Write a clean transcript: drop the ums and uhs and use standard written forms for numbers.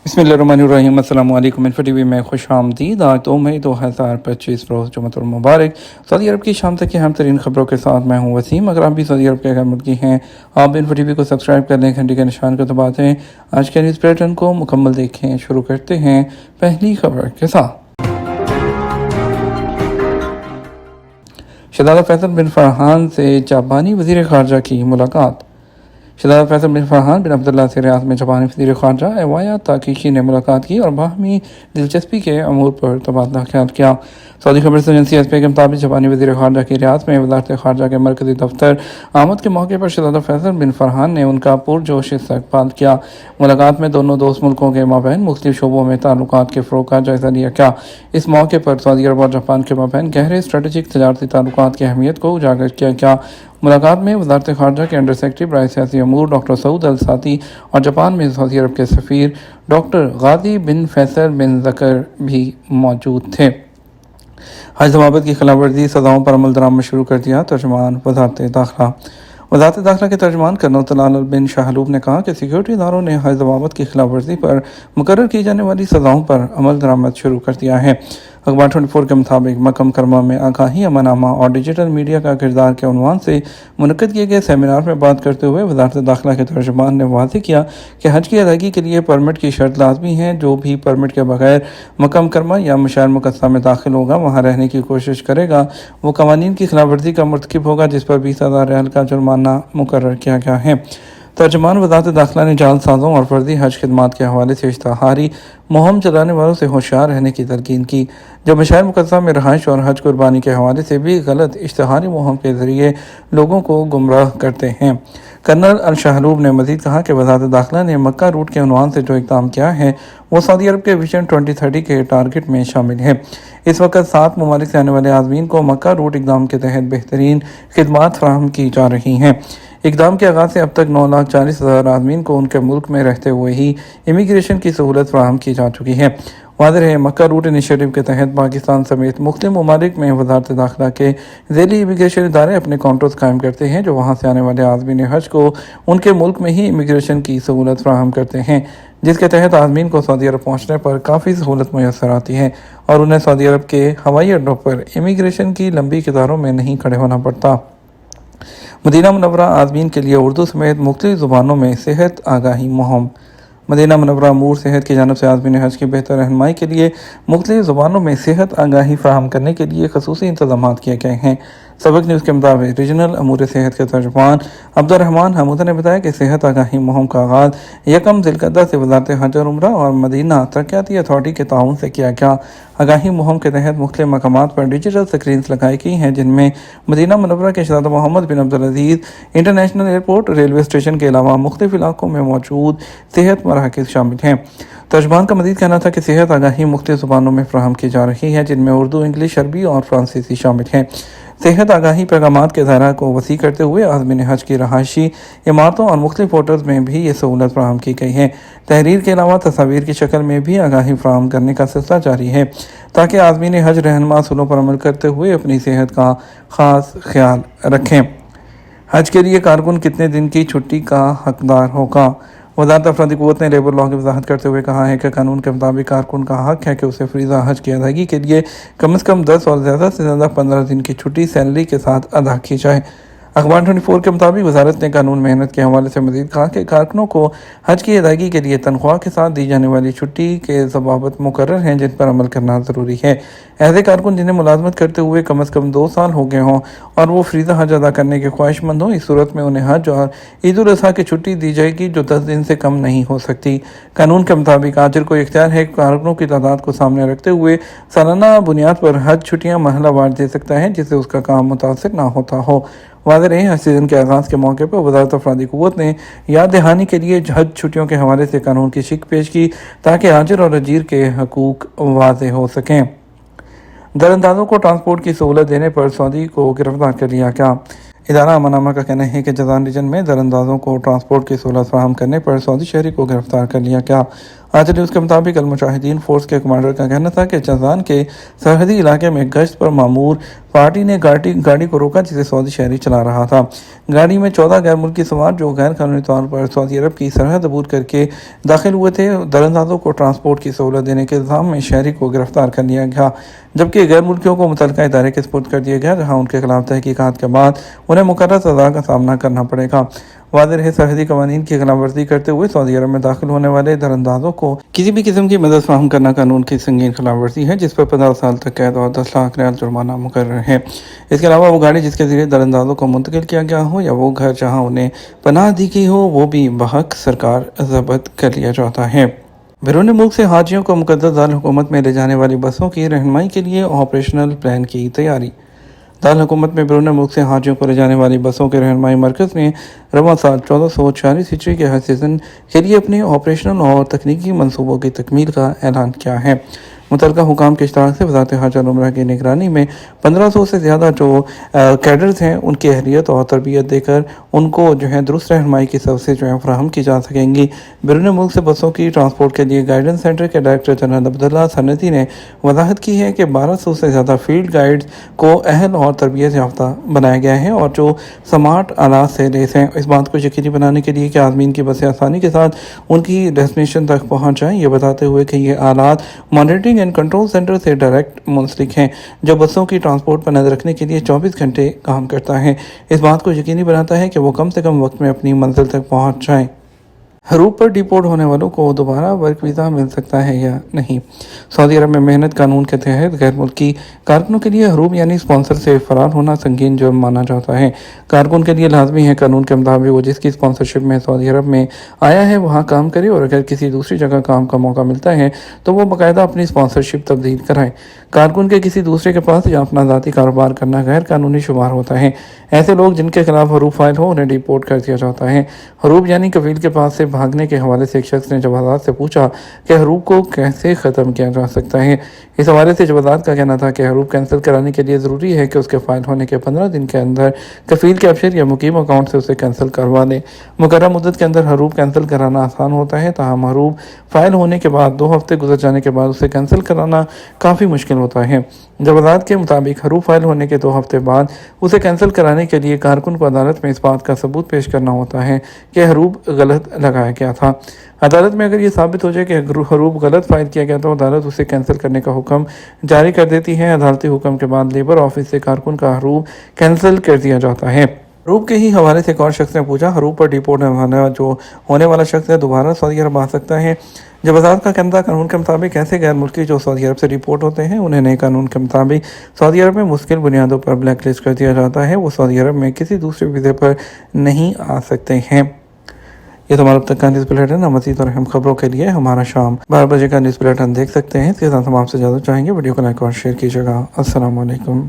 बिस्मिल्लाहिर्रहमानिर्रहीम। अस्सलाम वालेकुम। इन्फो टीवी में खुश आमदीद। आज 2 मई 2025 रोज़ जुमअतुल मुबारक। सऊदी अरब की शाम तक की अहम तरीन खबरों के साथ मैं हूँ वसीम। अगर आप भी सऊदी अरब के गैर मुल्की हैं, आप इन्फो टीवी को सब्सक्राइब कर लें, घंटी के निशान को दबाते हैं। आज के न्यूज़ बुलेटिन को मुकम्मल देखें। शुरू करते हैं पहली खबर के साथ। शहजादा फैसल बिन फरहान से जापानी वज़ीर ख़ारजा की मुलाकात। शहजादा फैसल बिन फरहान बिन अब्दुल्ला से रियाद में जापानी वज़ीर ख़ारजा एवाया ताकीशी ने मुलाकात की और बाहमी दिलचस्पी के अमूर पर तबादला ख्याल किया। सऊदी खबर एजेंसी एसपी के मुताबिक जापानी वज़ीर ख़ारजा की रियाद में वज़ारत ख़ारजा के मरकज़ी दफ्तर आमद के मौके पर शहजादा फैसल बिन फरहान ने उनका पुरजोश इस्तकबाल किया। मुलाकात में दोनों दोस्त मुल्कों के माबैन मुख्तलिफ शोबों में ताल्लुकात के फ़रोग़ का जायज़ा लिया गया। इस मौके पर सऊदी अरब और जापान के माबैन गहरे स्ट्रेटेजिक तजारती ताल्लुकात की अहमियत को उजागर किया गया। मुलाकात में वज़ारत ख़ारजा के अंडर सेक्रेटरी बराए सियासी अमूर डॉक्टर सऊद अल साती और जापान में सऊदी अरब के सफ़ीर डॉक्टर गाज़ी बिन फैसल बिन ज़कर भी मौजूद थे। हज ज़वाबित की खिलाफ वर्जी सज़ाओं पर अमल दरामद शुरू कर दिया। तर्जुमान वज़ारत दाखिला के तर्जुमान कर्नल तलाल बिन शाहलूब ने कहा कि सिक्योरिटी इदारों ने हज ज़वाबित की खिलाफ वर्जी पर मुकर्रर की जाने वाली सज़ाओं पर अमल दरामद शुरू कर दिया है। अखबार 24 के मुताबिक मक्का मुकर्रमा में आगाही अमनामा और डिजिटल मीडिया का किरदार के उन्वान से मुनक़्क़द किए गए सेमिनार में बात करते हुए वज़ारत दाखिला के तर्जुमान ने वाज़ेह किया कि हज की अदायगी के लिए परमिट की शर्त लाजमी है। जो भी परमिट के बगैर मक्का मुकर्रमा या मशार मुक़द्दसा में दाखिल होगा, वहाँ रहने की कोशिश करेगा, वो क़वानीन की खिलाफ वर्जी का मुर्तकिब होगा, जिस पर 20,000 रियाल का जुर्माना मुकर्रर किया गया है। तर्जुमान वज़ारत दाखिला ने जालसाज़ों और फर्जी हज खिदमात के हवाले से इश्तहारी मुहिम चलाने वालों से होशियार रहने की तलकीन की, जो मशार मुक़द्दसा में रहाइश और हज कुर्बानी के हवाले से भी गलत इश्तहारी मुहिम के ज़रिए लोगों को गुमराह करते हैं। कर्नल अल शाहलूब ने मज़ीद कहा कि वज़ारत दाखिला ने मक्का रूट के उन्वान से जो इक़दाम किया है, वो सऊदी अरब के विजन 2030 के टारगेट में शामिल है। इस वक्त 7 ममालिक से आने वाले आज़मीन को मक्का रूट इक़दाम के तहत बेहतरीन खिदमात फ़राहम की जा रही हैं। इक़दाम के आगाज़ से अब तक 9,40,000 आदमीन को उनके मुल्क में रहते हुए ही इमिग्रेशन की सहूलत फ़राहम की जा चुकी है। वाज़ेह है, मक्का रूट इनिशिएटिव के तहत पाकिस्तान समेत मुख्तलिफ ममालिक में वज़ारत दाखिला के ज़ैली इमिग्रेशन इदारे अपने काउंटर्स कायम करते हैं, जो वहाँ से आने वाले आज़मीन हज को उनके मुल्क में ही इमिग्रेशन की सहूलत फ़राहम करते हैं, जिसके तहत आज़मीन को सऊदी अरब पहुँचने पर काफ़ी सहूलत मुयस्सर आती है और उन्हें सऊदी अरब के हवाई अड्डों पर इमिग्रेशन की लंबी कतारों में नहीं खड़े होना पड़ता। मदीना मुनव्वरा आज़मीन के लिए उर्दू समेत मुख्तलिफ ज़ुबानों में सेहत आगाही मुहिम। मदीना मुनव्वरा अमूर सेहत की जानिब से आज़मीन हज की बेहतर रहनुमाई के लिए मुख्तलिफ ज़ुबानों में सेहत आगाही फ़राहम करने के लिए खसूसी इंतज़ाम किए गए हैं। सबक न्यूज़ के मुताबिक रीजनल अमूर सेहत के तर्जुमान अब्दुर्रहमान हमूदा ने बताया कि सेहत आगाही मुहिम का आगाज़ 1 ज़िलक़अदा से वज़ारत हज और उम्रा और मदीना तरक्याती अथॉरिटी के ताउन से किया गया। आगाही मुहिम के तहत मुख्तलिफ मकामात पर डिजिटल स्क्रीन्स लगाई गई हैं, जिनमें मदीना मुनव्वरा के शहज़ादा मोहम्मद बिन अब्दुल अज़ीज़ इंटरनेशनल एयरपोर्ट, रेलवे स्टेशन के अलावा मुख्तलिफ इलाकों में मौजूद सेहत मराकज़ शामिल हैं। तर्जुमान का मज़ीद कहना था कि सेहत आगाही मुख्तलिफ ज़ुबानों में फ़राहम की जा रही है, जिनमें उर्दू, इंग्लिश, अरबी और फ़्रांसीसी शामिल हैं। सेहत आगाही पैगामात के दायरा को वसी करते हुए आज़मीन हज की रहायशी इमारतों और मुख्तलिफ होटल्स में भी ये सहूलत फ़राहम की गई है। तहरीर के अलावा तस्वीर की शक्ल में भी आगाही फ़राहम करने का सिलसिला जारी है, ताकि आज़मीन हज रहनुमा असूलों पर अमल करते हुए अपनी सेहत का ख़ास ख्याल रखें। हज के लिए कारकुन कितने दिन की छुट्टी का हकदार होगा? वज़ारत अफरादी क़ुव्वत ने लेबर लॉ की वज़ाहत करते हुए कहा है कि कानून के मुताबिक कारकुन का हक है कि उसे फ़रीज़ा हज की अदायगी के लिए कम से कम 10 और ज़्यादा से ज़्यादा 15 दिन की छुट्टी सैलरी के साथ अदा की जाए। अखबार 24 के मुताबिक वज़ारत ने कानून मेहनत के हवाले से मज़ीद कहा कि कारकुनों को हज की अदायगी के लिए तनख्वाह के साथ दी जाने वाली छुट्टी के ज़वाबित मुकर्रर हैं, जिन पर अमल करना ज़रूरी है। ऐसे कारकुन जिन्हें मुलाजमत करते हुए कम से कम 2 साल हो गए हों और वो फ़रीज़ा हज अदा करने के ख्वाहिशमंद हों, इस सूरत में उन्हें हज और ईद उल अज़हा की छुट्टी दी जाएगी, जो 10 दिन से कम नहीं हो सकती। कानून के मुताबिक आजिर को इख्तियार है कि कारकुनों की तादाद को सामने रखते हुए सालाना बुनियाद पर हज छुट्टियाँ मरहलावार दे सकता है, जिससे उसका काम मुतासिर ना होता हो। वाज़ेह रहे, हज सीज़न के आगाज़ के मौके पर वज़ारत अफरादी क़ुव्वत ने याद दहानी के लिए हज छुट्टियों के हवाले से कानून की शिक पेश की, ताकि आजिर और अजीर के हकूक़ वाज़ेह हो सकें। दरअंदाज़ों को ट्रांसपोर्ट की सहूलत देने पर सऊदी को गिरफ्तार कर लिया गया। इदारा अमनामा का कहना है कि जज़ान रीजन में दरअंदाज़ों को ट्रांसपोर्ट की सहूलत फ़राहम करने पर सऊदी शहरी को गिरफ्तार कर लिया गया। آج نیوز کے مطابق المجاہدین فورس کے کمانڈر کا کہنا تھا کہ جازان کے سرحدی علاقے میں گشت پر معمور پارٹی نے گاڑی کو روکا جسے سعودی شہری چلا رہا تھا۔ گاڑی میں 14 غیر ملکی سوار جو غیر قانونی طور پر سعودی عرب کی سرحد عبور کر کے داخل ہوئے تھے، دراندازوں کو ٹرانسپورٹ کی سہولت دینے کے الزام میں شہری کو گرفتار کر لیا گیا، جبکہ غیر ملکیوں کو متعلقہ ادارے کے سپرد کر دیا گیا جہاں ان کے خلاف تحقیقات کے بعد انہیں مقررہ سزا کا سامنا کرنا پڑے گا۔ واضح ہے سرحدی قوانین کی خلاف ورزی کرتے ہوئے سعودی عرب میں داخل ہونے والے دراندازوں کو کسی بھی قسم کی مدد فراہم کرنا قانون کی سنگین خلاف ورزی ہے، جس پر 15 سال تک قید اور 10 لاکھ ریال جرمانہ مقرر ہے۔ اس کے علاوہ وہ گاڑی جس کے ذریعے دراندازوں کو منتقل کیا گیا ہو یا وہ گھر جہاں انہیں پناہ دی گئی ہو وہ بھی بحق سرکار ضبط کر لیا جاتا ہے۔ بیرون ملک سے حاجیوں کو مقدس دارالحکومت میں لے جانے والی بسوں کی رہنمائی کے لیے آپریشنل پلان کی تیاری۔ دارالحکومت میں بیرون ملک سے حاجیوں کو لے جانے والی بسوں کے رہنمائی مرکز نے رواں سال 1446 ہجری کے ہر سیزن کے لیے اپنے آپریشنل اور تکنیکی منصوبوں کی تکمیل کا اعلان کیا ہے۔ متعلقہ حکام کے اشتراک سے وزارت حج اور عمرہ کی نگرانی میں 1500 سے زیادہ جو کیڈرز ہیں ان کی اہلیت اور تربیت دے کر ان کو درست رہنمائی کی سروسز فراہم کی جا سکیں گی۔ بیرون ملک سے بسوں کی ٹرانسپورٹ کے لیے گائیڈنس سینٹر کے ڈائریکٹر جنرل عبداللہ سنتی نے وضاحت کی ہے کہ 1200 سے زیادہ فیلڈ گائیڈز کو اہل اور تربیت یافتہ بنایا گیا ہے اور جو سمارٹ آلات سے لیس ہیں۔ اس بات کو یقینی بنانے کے لیے کہ عازمین کی بسیں آسانی کے ساتھ ان کی ڈیسٹینیشن تک پہنچ جائیں، یہ بتاتے ہوئے کہ یہ آلات مانیٹرنگ اینڈ کنٹرول سینٹر سے ڈائریکٹ منسلک ہیں جو بسوں کی ٹرانسپورٹ پر نظر رکھنے کے لیے 24 گھنٹے کام کرتا ہے۔ اس بات کو یقینی بناتا ہے کہ وہ کم سے کم وقت میں اپنی منزل تک پہنچ جائیں۔ حروب پر ڈیپورٹ ہونے والوں کو دوبارہ ورک ویزا مل سکتا ہے یا نہیں؟ سعودی عرب میں محنت قانون کے تحت غیر ملکی کارکنوں کے لیے حروب یعنی اسپانسر سے فرار ہونا سنگین جرم مانا جاتا ہے۔ کارکن کے لیے لازمی ہے قانون کے مطابق وہ جس کی اسپانسرشپ میں سعودی عرب میں آیا ہے وہاں کام کرے، اور اگر کسی دوسری جگہ کام کا موقع ملتا ہے تو وہ باقاعدہ اپنی اسپانسرشپ تبدیل کرائے۔ کارکن کے کسی دوسرے کے پاس یا اپنا ذاتی کاروبار کرنا غیر قانونی شمار ہوتا ہے۔ ایسے لوگ جن کے خلاف حروب فائل ہو انہیں ڈیپورٹ کر دیا جاتا ہے۔ حروب یعنی کفیل کے پاس سے بھاگنے کے حوالے سے ایک شخص نے جوازات سے پوچھا کہ حروب کو کیسے ختم کیا جا سکتا ہے۔ اس حوالے سے جوازات کا کہنا تھا کہ حروب کینسل کرانے کے لیے ضروری ہے کہ اس کے فائل ہونے کے 15 دن کے اندر کفیل کے ابشر یا مقیم اکاؤنٹ سے اسے کینسل کروا لے۔ مقررہ مدت کے اندر حروب کینسل کرانا آسان ہوتا ہے، تاہم حروب فائل ہونے کے بعد 2 ہفتے گزر جانے کے بعد اسے کینسل کرانا کافی مشکل ہوتا ہے۔ جوازات کے مطابق حروب فائل ہونے کے 2 ہفتے بعد اسے کینسل کرانے کے لیے کارکن کو عدالت میں اس بات کا ثبوت پیش کرنا ہوتا ہے کہ حروب غلط لگایا گیا تھا۔ عدالت میں اگر یہ ثابت ہو جائے کہ حروب غلط فائل کیا گیا تو عدالت اسے کینسل کرنے کا حکم جاری کر دیتی ہے۔ عدالتی حکم کے بعد لیبر آفس سے کارکن کا حروب کینسل کر دیا جاتا ہے۔ حروب کے ہی حوالے سے ایک اور شخص نے پوچھا، حروب پر ڈیپورٹ ہونے والا شخص ہے دوبارہ سعودی عرب آ سکتا ہے؟ جوازات کا کہنا تھا قانون کے مطابق ایسے غیر ملکی جو سعودی عرب سے ڈیپورٹ ہوتے ہیں انہیں نئے قانون کے مطابق سعودی عرب میں مستقل بنیادوں پر بلیک لسٹ کر دیا جاتا ہے، وہ سعودی عرب میں کسی دوسرے ویزے پر نہیں آ سکتے ہیں۔ یہ تو ہمارا اب تک کا نیوز بلیٹن ہے۔ مزید اور اہم خبروں کے لیے ہمارا شام 12 بجے کا نیوز بلیٹن دیکھ سکتے ہیں۔ اس کے ساتھ ہم آپ سے اجازت چاہیں گے، ویڈیو کو لائک اور شیئر کیجیے گا۔ السلام علیکم۔